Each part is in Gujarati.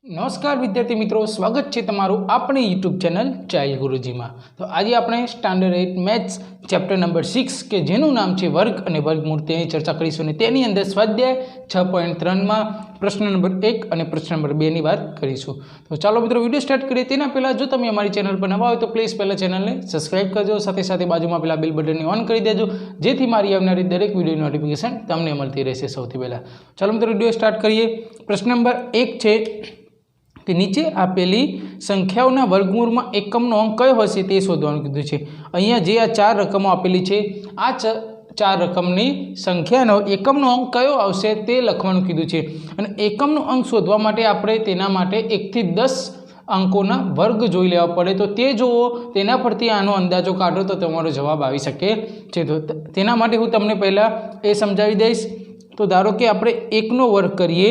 नमस्कार विद्यार्थी मित्रों, स्वागत है तमारू अपनी यूट्यूब चैनल चाइल्ड गुरुजी में। तो आज આપણે સ્ટાન્ડર્ડ 8 મેથ્સ ચેપ્ટર નંબર 6 કે જેનું નામ છે વર્ગ અને વર્ગમૂળ તેની ચર્ચા કરીશું અને તેની અંદર સ્વાધ્યાય 6.3 માં પ્રશ્ન નંબર 1 અને પ્રશ્ન નંબર 2 ની વાત કરીશું। તો ચાલો મિત્રો વિડિયો સ્ટાર્ટ કરીએ તેના પહેલા જો તમે અમારી ચેનલ પર નવા હોય તો પ્લીઝ પહેલા ચેનલને સબસ્ક્રાઇબ કરજો, સાથે સાથે બાજુમાં પેલા બેલ બટનને ઓન કરી દેજો જેથી મારી આવનારી દરેક વિડિયો નોટિફિકેશન તમને મળતી રહેશે સૌથી પહેલા। ચાલો મિત્રો વિડિયો સ્ટાર્ટ કરીએ। પ્રશ્ન નંબર 1 છે કે નીચે આપેલી સંખ્યાઓના વર્ગમૂળમાં એકમનો અંક કયો હશે તે શોધવાનું કીધું છે। અહીંયા જે આ ચાર રકમો આપેલી છે આ ચાર રકમની સંખ્યાનો એકમનો અંક કયો આવશે તે લખવાનું કીધું છે અને એકમનો અંક શોધવા માટે આપણે તેના માટે 1 થી 10 અંકોના વર્ગ જોઈ લેવા પડે। તો તે જોવો તેના પરથી આનો અંદાજો કાઢો તો તમારો જવાબ આવી શકે છે। તો તેના માટે હું તમને પહેલાં એ સમજાવી દઈશ। તો ધારો કે આપણે 1નો વર્ગ કરીએ,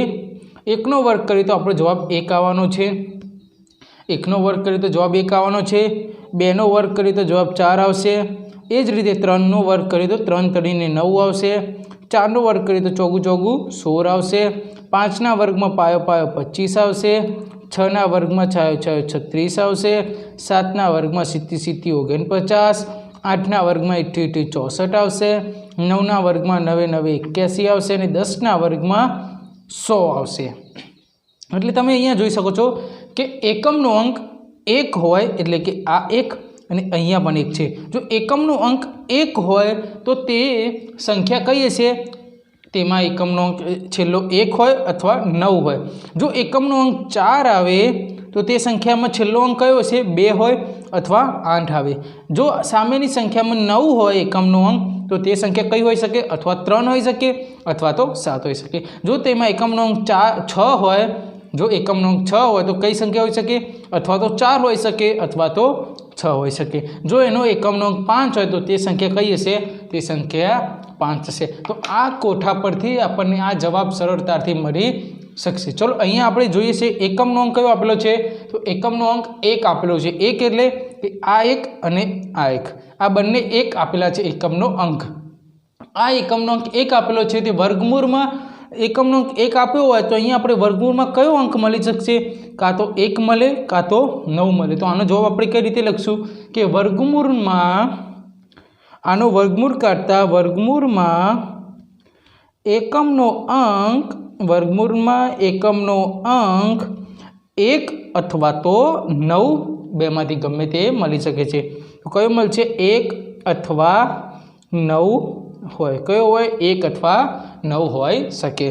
1નો વર્ગ કરીએ તો આપણો જવાબ 1 આવવાનો છે। 1નો વર્ગ કરીએ તો જવાબ 1 આવવાનો છે। 2નો વર્ગ કરીએ તો જવાબ 4 આવશે। એ જ રીતે 3નો વર્ગ કરીએ તો 3 તળીને 9 આવશે। 4નો વર્ગ કરીએ તો 4 ચોગું 16 આવશે। 5ના વર્ગમાં પાયો 25 આવશે। 6ના વર્ગમાં છાયો 36 આવશે। 7ના વર્ગમાં 7 49। 8ના વર્ગમાં 8 64 આવશે। 9ના વર્ગમાં 9 81 આવશે અને 10ના વર્ગમાં 100 આવશે। એટલે તમે અહીંયા જોઈ શકો છો કે એકમનો અંક 1 હોય એટલે કે આ 1 અને અહીંયા પણ 1 છે। જો એકમનો અંક 1 હોય તો તે સંખ્યા કઈ હશે? તેમાં એકમનો અંક છેલ્લો 1 હોય અથવા 9 હોય। જો એકમનો અંક 4 આવે તો તે સંખ્યામાં છેલ્લો અંક કયો હશે? 2 હોય અથવા 8 આવે। જો સામેની સંખ્યામાં 9 હોય એકમનો અંક તો તે સંખ્યા કઈ હોઈ શકે? અથવા 3 હોઈ શકે અથવા તો 7 હોઈ શકે। જો તેમાં એકમનો અંક 6 હોય, જો એકમનો અંક 6 હોય તો કઈ સંખ્યા હોઈ શકે? અથવા તો 4 હોઈ શકે અથવા તો 6 હોઈ શકે। જો એનો એકમનો અંક 5 હોય તો તે સંખ્યા કઈ હશે? તે સંખ્યા 5 હશે। તો આ કોઠા પરથી આપણને આ જવાબ સરળતાથી મળી શકશે। ચલો અહીંયા આપણે જોઈએ છે એકમનો અંક કયો આપેલો છે? તો એકમનો અંક 1 આપેલો છે। 1 એટલે કે આ 1 અને આ 1, આ બંને 1 આપેલા છે એકમનો અંક। આ એકમનો અંક 1 આપેલો છે તે વર્ગમૂળમાં એકમનો અંક 1 આપ્યો હોય તો અહીંયા આપણે વર્ગમૂળમાં કયો અંક મળી શકશે? કાં તો 1 મળે કાં તો 9 મળે। તો આનો જવાબ આપણે કઈ રીતે લખશું કે વર્ગમૂળમાં, આનો વર્ગમૂળ કાઢતા વર્ગમૂળમાં એકમનો અંક, વર્ગમૂળમાં એકમનો અંક 1 અથવા તો 9 બેમાંથી ગમે તે મળી શકે છે। તો કયો મળશે? 1 અથવા 9 હોય। કયો હોય? 1 અથવા 9 હોઈ શકે।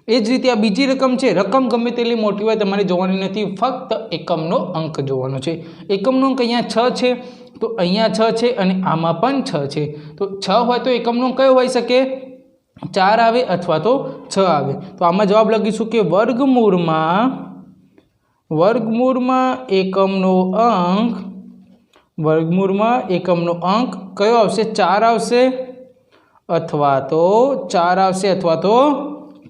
એ જ રીતે આ બીજી રકમ છે, રકમ ગમે તેટલી મોટી હોય તમારે જોવાની નથી, ફક્ત એકમનો અંક જોવાનો છે। એકમનો અંક અહીંયા 6 છે તો અહીંયા 6 છે અને આમાં પણ 6 છે। તો 6 હોય તો એકમનો અંક કયો હોઈ શકે? 4 આવે અથવા તો 6 આવે। તો આમાં જવાબ લખીશું કે વર્ગમૂળમાં એકમનો અંક, વર્ગમૂળમાં એકમનો અંક કયો આવશે? 4 આવશે અથવા તો 4 આવશે અથવા તો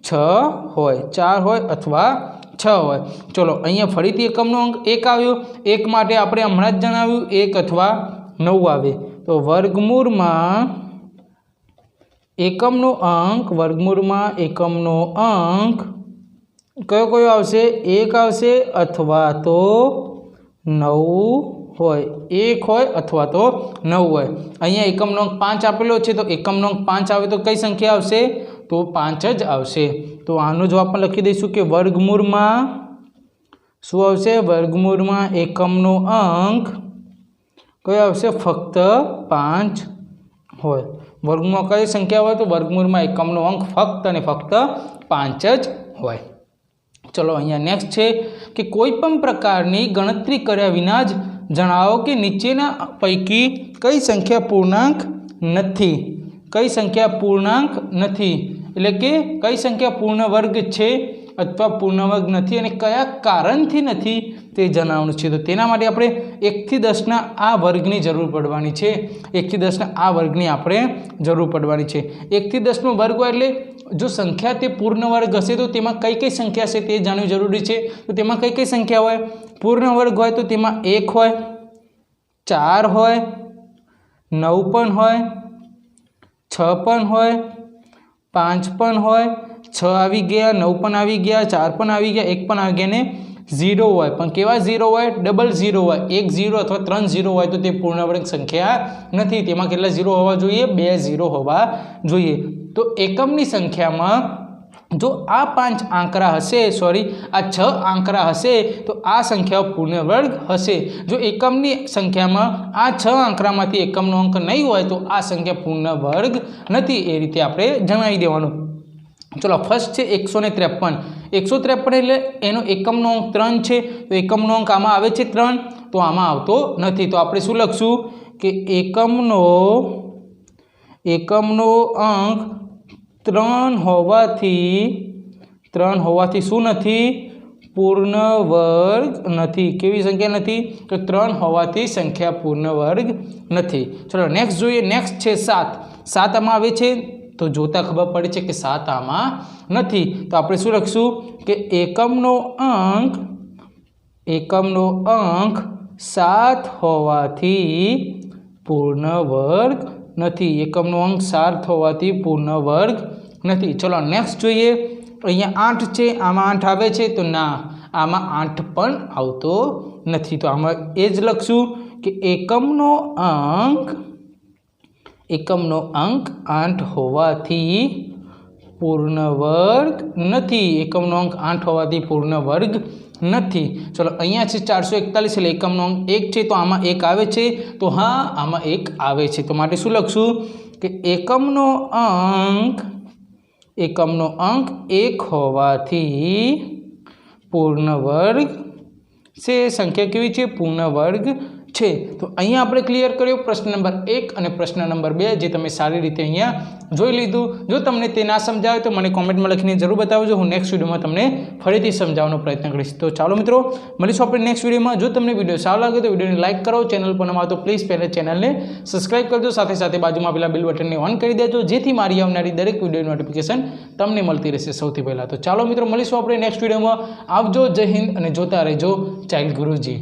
6 હોય, 4 હોય અથવા 6 હોય। ચલો અહીંયા ફરીથી એકમનો અંક 1 આવ્યો। 1 માટે આપણે હમણાં જ જણાવ્યું 1 અથવા 9 આવે। તો વર્ગમૂળમાં એકમનો અંક, વર્ગમૂળમાં એકમનો અંક કયો કયો આવશે? 1 આવશે અથવા તો 9 હોય, 1 હોય અથવા તો 9 હોય। અહીંયા એકમનો અંક 5 આપેલો છે તો એકમનો અંક 5 આવે તો કઈ સંખ્યા આવશે? તો 5 જ આવશે। તો આનો જવાબ પણ લખી દઈશું કે વર્ગમૂળમાં શું આવશે? વર્ગમૂળમાં એકમનો અંક કયો આવશે? ફક્ત 5 હોય। વર્ગમાં કઈ સંખ્યા હોય? તો વર્ગમૂળમાં એકમનો અંક ફક્ત અને ફક્ત 5 જ હોય। ચલો અહીંયા નેક્સ્ટ છે કે કોઈ પણ પ્રકારની ગણતરી કર્યા વિના જ જણાવો કે નીચેના પૈકી કઈ સંખ્યા પૂર્ણાંક નથી? કઈ સંખ્યા પૂર્ણાંક નથી એટલે કે કઈ સંખ્યા પૂર્ણ વર્ગ છે અથવા પૂર્ણ વર્ગ નથી અને કયા કારણથી નથી તે જણાવવાનું છે। તો તેના માટે આપણે 1 થી 10ના આ વર્ગની જરૂર પડવાની છે। 1 થી 10ના આ વર્ગની આપણે જરૂર પડવાની છે। 1 થી 10નો વર્ગ હોય એટલે જો સંખ્યા તે પૂર્ણ વર્ગ હશે તો તેમાં કઈ કઈ સંખ્યા છે તે જાણવું જરૂરી છે। તો તેમાં કઈ કઈ સંખ્યા હોય? પૂર્ણ વર્ગ હોય તો તેમાં 1 હોય, 4 હોય, 9 પણ હોય, 6 પણ હોય, 5 પણ હોય, 6 આવી ગયા, 9 પણ આવી ગયા, 4 પણ આવી ગયા, 1 પણ આવી ગયા, ને 0 હોય. પણ કેવા 0 હોય? ડબલ 0 હોય. 1 0 અથવા 3 0 હોય તો તે પૂર્ણવર્ગ સંખ્યા નથી. તેમાં કેટલા 0 હોવા જોઈએ? 2 0 હોવા જોઈએ. તો એકમની સંખ્યામાં જો આ 5 આંકડા હશે, સોરી આ 6 આંકડા હશે તો આ સંખ્યાઓ પૂર્ણવર્ગ હશે. જો એકમની સંખ્યામાં આ 6 આંકડામાંથી એકમનો અંક નહીં હોય તો આ સંખ્યા પૂર્ણવર્ગ નથી. એ રીતે આપણે જણાવી દેવાનું. ચલો, ફર્સ્ટ છે 153. 153 એટલે એનો એકમનો અંક 3 છે. તો એકમનો અંક આમાં આવે છે 3, તો આમાં આવતો નથી. તો આપણે શું લખશું કે એકમનો અંક 3 હોવાથી શું નથી? પૂર્ણવર્ગ નથી. કેવી સંખ્યા નથી? તો 3 હોવાથી સંખ્યા પૂર્ણવર્ગ નથી. ચલો નેક્સ્ટ જોઈએ. નેક્સ્ટ છે 7. 7 આમાં આવે છે તો જોતા ખબર પડે છે કે 7 આમાં નથી. તો આપણે શું લખશું કે એકમનો અંક 7 હોવાથી પૂર્ણવર્ગ નથી. એકમનો અંક 7 હોવાથી પૂર્ણવર્ગ નથી. ચલો નેક્સ્ટ જોઈએ. અહીંયા 8 છે, આમાં 8 આવે છે? તો ના, આમાં 8 પણ આવતો નથી. તો આમાં એ જ લખશું કે એકમનો અંક 8 હોવાથી પૂર્ણવર્ગ નથી. એકમનો અંક 8 હોવાથી પૂર્ણવર્ગ નથી. ચલો અહીંયા છે 441 એટલે એકમનો અંક 1 છે, તો આમાં 1 આવે છે? તો હા, આમાં 1 આવે છે. તો માટે શું લખશું કે એકમનો અંક 1 હોવાથી પૂર્ણવર્ગ છે. સંખ્યા કેવી છે? પૂર્ણવર્ગ છે. તો અહીંયા આપણે ક્લિયર કર્યો પ્રશ્ન નંબર 1 અને પ્રશ્ન નંબર 2, જે તમે સારી રીતે અહીંયા જોઈ લીધું. જો તમને તે ના સમજાવે તો મને કોમેન્ટમાં લખીને જરૂર બતાવજો. હું નેક્સ્ટ વિડીયોમાં તમને ફરીથી સમજાવવાનો પ્રયત્ન કરીશ. તો ચાલો મિત્રો, મળીશું આપણે નેક્સ્ટ વિડીયોમાં. જો તમને વિડીયો સારો લાગે તો વિડીયોને લાઇક કરો. ચેનલ પર નવા તો પ્લીઝ પહેલાં ચેનલને સબસ્ક્રાઇબ કરજો. સાથે સાથે બાજુમાં પેલા બેલ બટનને ઓન કરી દેજો, જેથી મારી આવનારી દરેક વિડીયો નોટિફિકેશન તમને મળતી રહેશે સૌથી પહેલાં. તો ચાલો મિત્રો, મળીશું આપણે નેક્સ્ટ વિડીયોમાં. આવજો, જય હિન્દ, અને જોતા રહેજો ચાઇલ્ડ ગુરુજી.